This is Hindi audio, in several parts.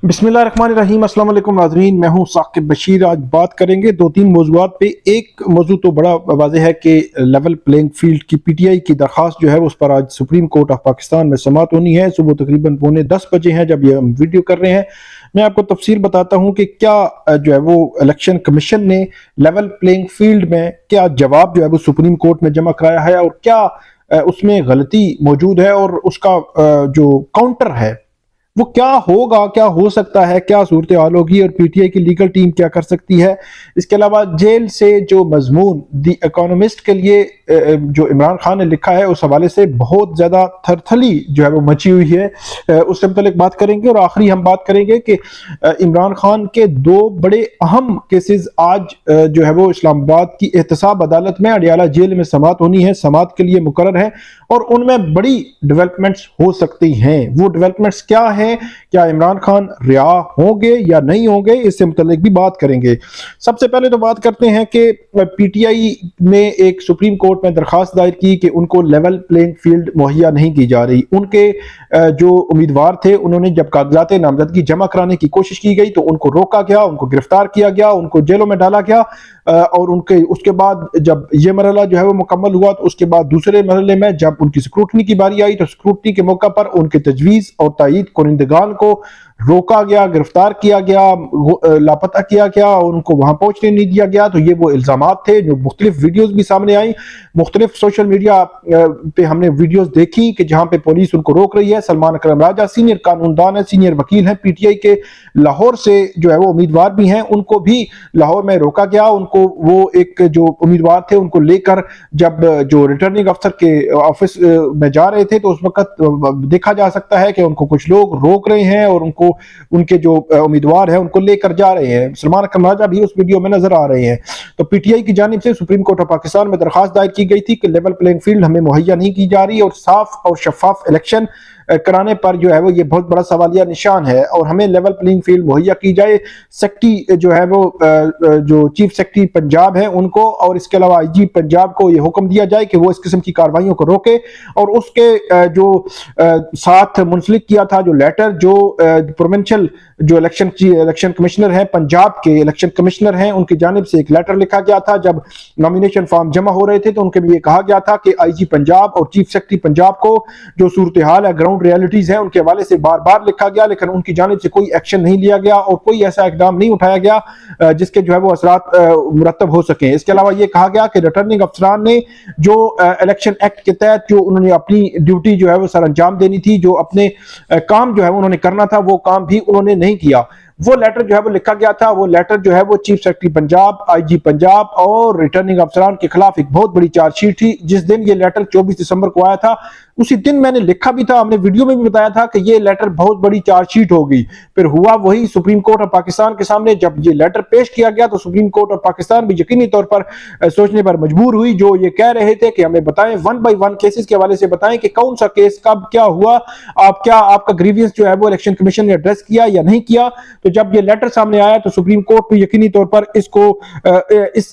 बिस्मिल्लाहिर्रहमानिर्रहीम। अस्सलाम वालेकुम नाज़रीन, मैं हूं साकिब बशीर। आज बात करेंगे दो तीन मौज़ूआत पे। एक मौजू तो बड़ा वाज़ेह है कि लेवल प्लेइंग फील्ड की पीटीआई की दरख्वास्त जो है उस पर आज सुप्रीम कोर्ट ऑफ पाकिस्तान में समाअत होनी है। सुबह तकरीबन 9:45 हैं जब ये हम वीडियो कर रहे हैं। मैं आपको तफसील बताता हूँ कि क्या जो है वो इलेक्शन कमीशन ने लेवल प्लेइंग फील्ड में क्या जवाब जो है वो सुप्रीम कोर्ट में जमा कराया है और क्या उसमें गलती मौजूद है और उसका जो काउंटर है वो क्या होगा, क्या हो सकता है, क्या सूरत हाल होगी और पीटीआई की लीगल टीम क्या कर सकती है। इसके अलावा जेल से जो मजमून दी इकोनॉमिस्ट के लिए जो इमरान खान ने लिखा है उस हवाले से बहुत ज़्यादा थरथली जो है वो मची हुई है, उससे मतलब बात करेंगे। और आखिरी हम बात करेंगे कि इमरान खान के दो बड़े अहम केसेस आज जो है वो इस्लामाबाद की एहतसाब अदालत में अडियाला जेल में समाअत होनी है, समाअत के लिए मुकर्रर है और उनमें बड़ी डेवलपमेंट्स हो सकती हैं। वो डेवलपमेंट्स क्या हैं, क्या इमरान खान रिहा होंगे या नहीं होंगे, इससे मुतल्लिक भी बात करेंगे। सबसे पहले तो बात करते हैं कि पीटीआई ने एक सुप्रीम कोर्ट में दरखास्त दायर की कि उनको लेवल प्लेइंग फील्ड मुहैया नहीं की जा रही। उनके जो उम्मीदवार थे उन्होंने जब कागजात नामजदगी जमा कराने की कोशिश की गई तो उनको रोका गया, उनको गिरफ्तार किया गया, उनको जेलों में डाला गया और उनके उसके बाद जब ये मरहला जो है वो मुकम्मल हुआ तो उसके बाद दूसरे मरहले में जब उनकी स्क्रूटनी की बारी आई तो स्क्रूटनी के मौका पर उनके तजवीज़ और तायीद कुनिंदगान को रोका गया, गिरफ्तार किया गया, लापता किया गया, उनको वहां पहुंचने नहीं दिया गया। तो ये वो इल्जामात थे जो मुख्तलिफ वीडियोस भी सामने आई, मुख्तलिफ सोशल मीडिया पे हमने वीडियोस देखी कि जहां पे पुलिस उनको रोक रही है। सलमान अकरम राजा सीनियर कानूनदान है, सीनियर वकील हैं पीटीआई के, लाहौर से जो है वो उम्मीदवार भी हैं, उनको भी लाहौर में रोका गया। उनको वो एक जो उम्मीदवार थे उनको लेकर जब जो रिटर्निंग अफसर के ऑफिस में जा रहे थे तो उस वक्त देखा जा सकता है कि उनको कुछ लोग रोक रहे हैं और उनको उनके जो उम्मीदवार हैं उनको लेकर जा रहे हैं। सलमान अकरम राजा भी उस वीडियो में नजर आ रहे हैं। तो पीटीआई की जानिब से सुप्रीम कोर्ट ऑफ पाकिस्तान में दरखास्त दायर की गई थी कि लेवल प्लेइंग फील्ड हमें मुहैया नहीं की जा रही और साफ और शफाफ इलेक्शन कराने पर जो है वो ये बहुत बड़ा सवालिया निशान है और हमें लेवल प्लेइंग फील्ड मुहैया की जाए। सेक्रेटरी जो है वो जो चीफ सेक्रेटरी पंजाब है उनको और इसके अलावा आईजी पंजाब को ये हुक्म दिया जाए कि वो इस किस्म की कार्रवाइयों को रोके और उसके जो साथ मुंसलिक किया था जो लेटर जो प्रोविंशियल जो इलेक्शन कमिश्नर है पंजाब के इलेक्शन कमिश्नर हैं उनकी जानिब से एक लेटर लिखा गया था। जब नॉमिनेशन फॉर्म जमा हो रहे थे तो उनके लिए कहा गया था कि आईजी पंजाब और चीफ सेक्रेटरी पंजाब को जो सूरत हाल है ग्राउंड रियलिटीज है उनके हवाले से बार बार लिखा गया, लेकिन उनकी जानिब से कोई एक्शन नहीं लिया गया और कोई ऐसा इकदाम नहीं उठाया गया जिसके जो है वो असरात मुरतब हो सके। इसके अलावा ये कहा गया कि रिटर्निंग अफसरान ने जो इलेक्शन एक्ट के तहत जो उन्होंने अपनी ड्यूटी जो है वो सर अंजाम देनी थी, जो अपने काम जो है उन्होंने करना था वो काम भी उन्होंने नहीं किया। वो लेटर जो है वो लिखा गया था, वो लेटर जो है वो chief secretary Punjab, IG Punjab और रिटर्निंग अफसरान के खिलाफ एक बहुत बड़ी चार्जशीट थी। जिस दिन ये लेटर 24 दिसंबर को आया था उसी दिन मैंने लिखा भी था, हमने वीडियो में भी बताया था कि ये लेटर बहुत बड़ी चार्जशीट होगी। फिर हुआ वही, सुप्रीम कोर्ट ऑफ पाकिस्तान के सामने जब ये लेटर पेश किया गया तो सुप्रीम कोर्ट ऑफ पाकिस्तान भी यकीनी तौर पर सोचने पर मजबूर हुई। जो ये कह रहे थे कि हमें बताएं, 1 बाय 1 केसेस के हवाले से बताएं कि कौन सा केस कब क्या हुआ, आप क्या आपका ग्रीवियंस जो है वो इलेक्शन कमीशन ने एड्रेस किया या नहीं किया। तो जब ये लेटर सामने आया तो सुप्रीम कोर्ट भी यकीनी तौर पर इस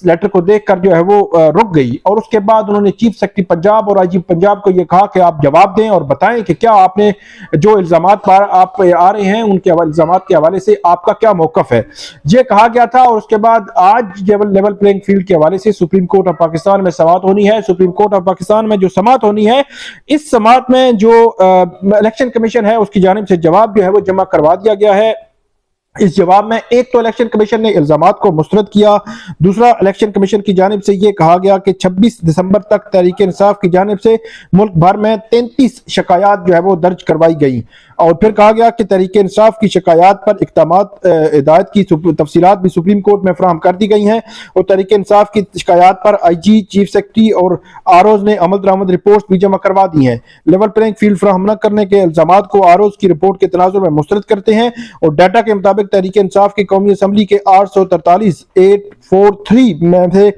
लेटर को देखकर जो है वो रुक गई और उसके बाद उन्होंने चीफ सेक्रेटरी पंजाब और आईजी पंजाब को यह कहा कि आप जवाब दें और बताएं कि क्या आपने जो इल्जामात पर आप आ रहे हैं उनके इल्जामात के हवाले से आपका क्या मौकफ है, ये कहा गया था। और उसके बाद आज लेवल प्लेइंग फील्ड के हवाले से सुप्रीम कोर्ट ऑफ पाकिस्तान में समाअत होनी है। सुप्रीम कोर्ट ऑफ पाकिस्तान में जो समाअत होनी है, इस समाअत में जो इलेक्शन कमीशन है उसकी जानिब से जवाब जो है वो जमा करवा दिया गया है। इस जवाब में एक तो इलेक्शन कमीशन ने इल्जामात को मुस्तरद किया, दूसरा इलेक्शन कमीशन की जानिब से यह कहा गया कि 26 दिसंबर तक तहरीक इंसाफ की जानिब से मुल्क भर में 33 शिकायत जो है वो दर्ज करवाई गई और फिर कहा गया कि तहरीक इंसाफ की शिकायत पर इक़दामात हिदायत की तफसीलात भी सुप्रीम कोर्ट में फराहम कर दी गई हैं और तहरीक इंसाफ की शिकायत पर आईजी, चीफ सेक्रेटरी और आरओज ने अमल दरामद रिपोर्ट भी जमा करवा दी हैं। लेवल प्लेइंग फील्ड फराहम न करने के इल्जामात को आरओज की रिपोर्ट के तनाजुर में मुस्तरद करते हैं और डाटा के मुताबिक तहरीक इंसाफ की कौमी असम्बली के 843 में से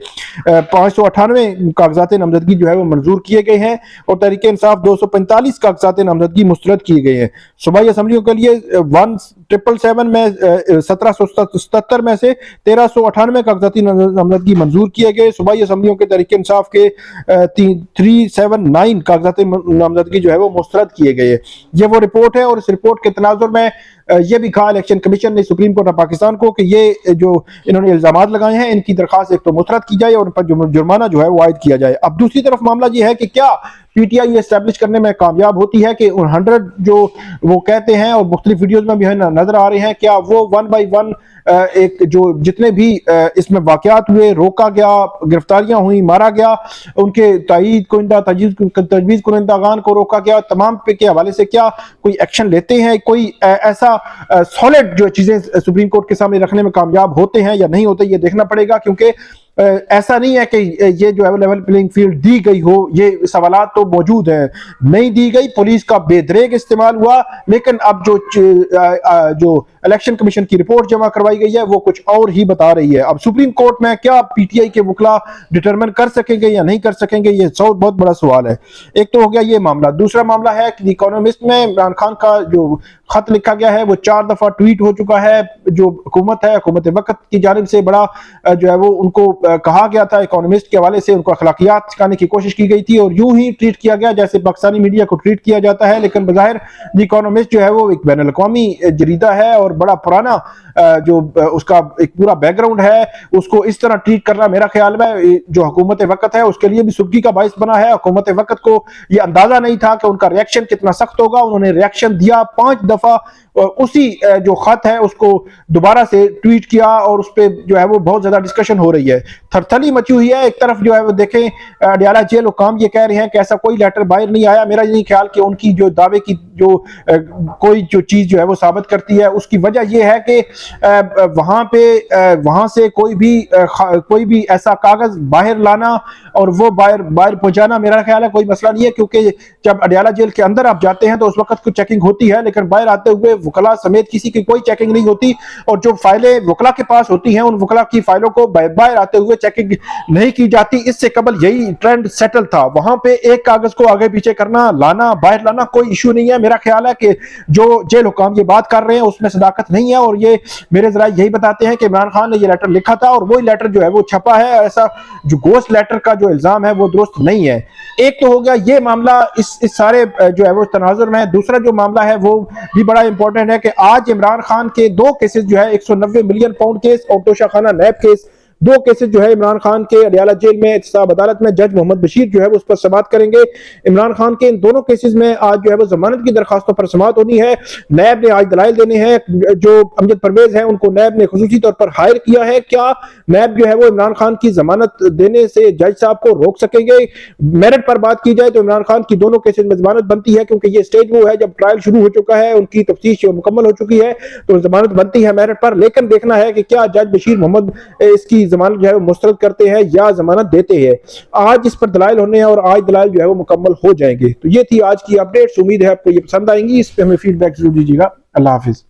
598 कागजात नामजदगी जो है वो मंजूर किए गए हैं और तहरीक इंसाफ 245 कागजात नामजदगी मुस्तरद किए गए हैं। सूबाई असम्बलियों के लिए 777 में 1777 में से 1398 कागजाती नामजदगी मंजूर किए गए। सूबाई असम्बलियों के तहरीक इंसाफ के 379 कागजाती नामजदगी जो है वो मुस्तरद किए गए। ये वो रिपोर्ट है और इस रिपोर्ट के तनाजुर में ये भी कहा इलेक्शन कमीशन ने सुप्रीम कोर्ट ऑफ पाकिस्तान को कि ये जो इन्होंने इल्जामात लगाए हैं इनकी दरखास्त एक तो मुस्तरद की जाए और उन पर जुर्माना जो है वो आयद किया जाए। अब दूसरी तरफ मामला ये है कि क्या पीटीआई एस्टैब्लिश करने में कामयाब होती है कि 100 जो वो कहते हैं और मुख्तलिफ वीडियोज में भी नजर आ रहे हैं, क्या वो 1 बाई 1 एक जो जितने भी इसमें वाकयात हुए, रोका गया, गिरफ्तारियां हुई, मारा गया, उनके तजवीज़ कुनिंदागान को रोका गया, तमाम पे के हवाले से क्या कोई एक्शन लेते हैं, कोई ऐसा सॉलिड जो चीजें सुप्रीम कोर्ट के सामने रखने में कामयाब होते हैं या नहीं होते, ये देखना पड़ेगा। क्योंकि ऐसा नहीं है कि ये जो है लेवल प्लेइंग फील्ड दी गई हो, ये सवालात तो मौजूद हैं, नहीं दी गई, पुलिस का बेदरेग इस्तेमाल हुआ, लेकिन अब जो इलेक्शन कमीशन की रिपोर्ट जमा करवाई गई है वो कुछ और ही बता रही है। अब सुप्रीम कोर्ट में क्या पीटीआई के वकला डिटरमिन कर सकेंगे या नहीं कर सकेंगे, ये बहुत बड़ा सवाल है। एक तो हो गया ये मामला। दूसरा मामला है कि इकोनॉमिस्ट में इमरान खान का जो खत लिखा गया है वो 4 दफा ट्वीट हो चुका है। जो हुकूमत है, हुकूमत वक्त की जानिब से बड़ा जो है वो उनको कहा गया था, इकोनॉमिस्ट के हवाले से उनको अखलाकियात सिखाने की कोशिश की गई थी और यूं ही ट्रीट किया गया जैसे पाकिस्तानी मीडिया को ट्रीट किया जाता है। लेकिन बज़ाहिर द इकोनॉमिस्ट जो है वो एक बैनुल अक़वामी जरीदा है और बड़ा पुराना जो उसका एक पूरा बैकग्राउंड है, उसको इस तरह ट्रीट करना मेरा ख्याल में जो हुकूमत वक्त है उसके लिए भी सुबकी का बाइस बना है। हुकूमत वक्त को यह अंदाजा नहीं था कि उनका रिएक्शन कितना सख्त होगा। उन्होंने रिएक्शन दिया, 5 दफा उसी जो खत है उसको दोबारा से ट्वीट किया और उस पर जो है वो बहुत ज्यादा डिस्कशन हो रही है, थरथली मची हुई है। एक तरफ जो है वो देखें अडयाला जेल हुकाम ये कह रहे हैं कि ऐसा कोई लेटर बाहर नहीं आया। मेरा ये नहीं ख्याल कि उनकी जो दावे की जो कोई जो चीज जो है वो साबित करती है, उसकी वजह यह है कि वहां से कोई भी ऐसा कागज बाहर लाना और वो बाहर पहुंचाना मेरा ख्याल है कोई मसला नहीं है। क्योंकि जब अडयाला जेल के अंदर आप जाते हैं तो उस वक्त कुछ चेकिंग होती है, लेकिन बाहर आते हुए वकला समेत किसी की कोई चेकिंग नहीं होती और जो फाइलें वकला के पास होती हैं उन वकला की फाइलों को बाहर आते हुए चेकिंग नहीं की जाती। इससे कबल यही ट्रेंड सेटल था। वहां पे एक कागज को आगे पीछे करना, लाना, बाहर लाना कोई इशू नहीं है। मेरा ख्याल है कि जो जेल हुकाम ये बात कर रहे हैं उसमें सदाकत नहीं है और ये मेरे जरा यही बताते हैं कि इमरान खान ने ये लेटर लिखा था और वही लेटर जो है वो छपा है। ऐसा जो घोस्ट लेटर का जो इल्जाम है वो दुरुस्त नहीं है। एक तो हो गया ये मामला इस सारे जो है वो तनाजुर में। दूसरा जो मामला है वो भी बड़ा इंपॉर्टेंट है कि आज इमरान खान के 2 केसेस जो है 190 मिलियन पाउंड केस और तोशा खाना नैब केस, 2 केसेस जो है इमरान खान के अडयाला जेल में एहतसाब अदालत में जज मोहम्मद बशीर जो है वो उस पर समाअत करेंगे। इमरान खान के इन दोनों केसेस में आज जो है वो जमानत की दरखास्तों पर समाअत होनी है। नैब ने आज दलाइल देने हैं। जो अमजद परवेज है उनको नैब ने खुसूसी तौर पर हायर किया है। क्या नैब जो है वो इमरान खान की जमानत देने से जज साहब को रोक सकेंगे? मेरिट पर बात की जाए तो इमरान खान की दोनों केसेस में जमानत बनती है, क्योंकि ये स्टेज वो है जब ट्रायल शुरू हो चुका है, उनकी तफ्तीश मुकम्मल हो चुकी है तो जमानत बनती है मेरिट पर। लेकिन देखना है कि क्या जज बशीर मोहम्मद इसकी जमानत जो है वो मुस्तरद करते हैं या जमानत देते हैं। आज इस पर दलाइल होने हैं और आज दलाइल जो है वो मुकम्मल हो जाएंगे। तो ये थी आज की अपडेट्स। उम्मीद है आपको ये पसंद आएंगी। इस पे हमें फीडबैक जरूर दीजिएगा। अल्लाह हाफिज।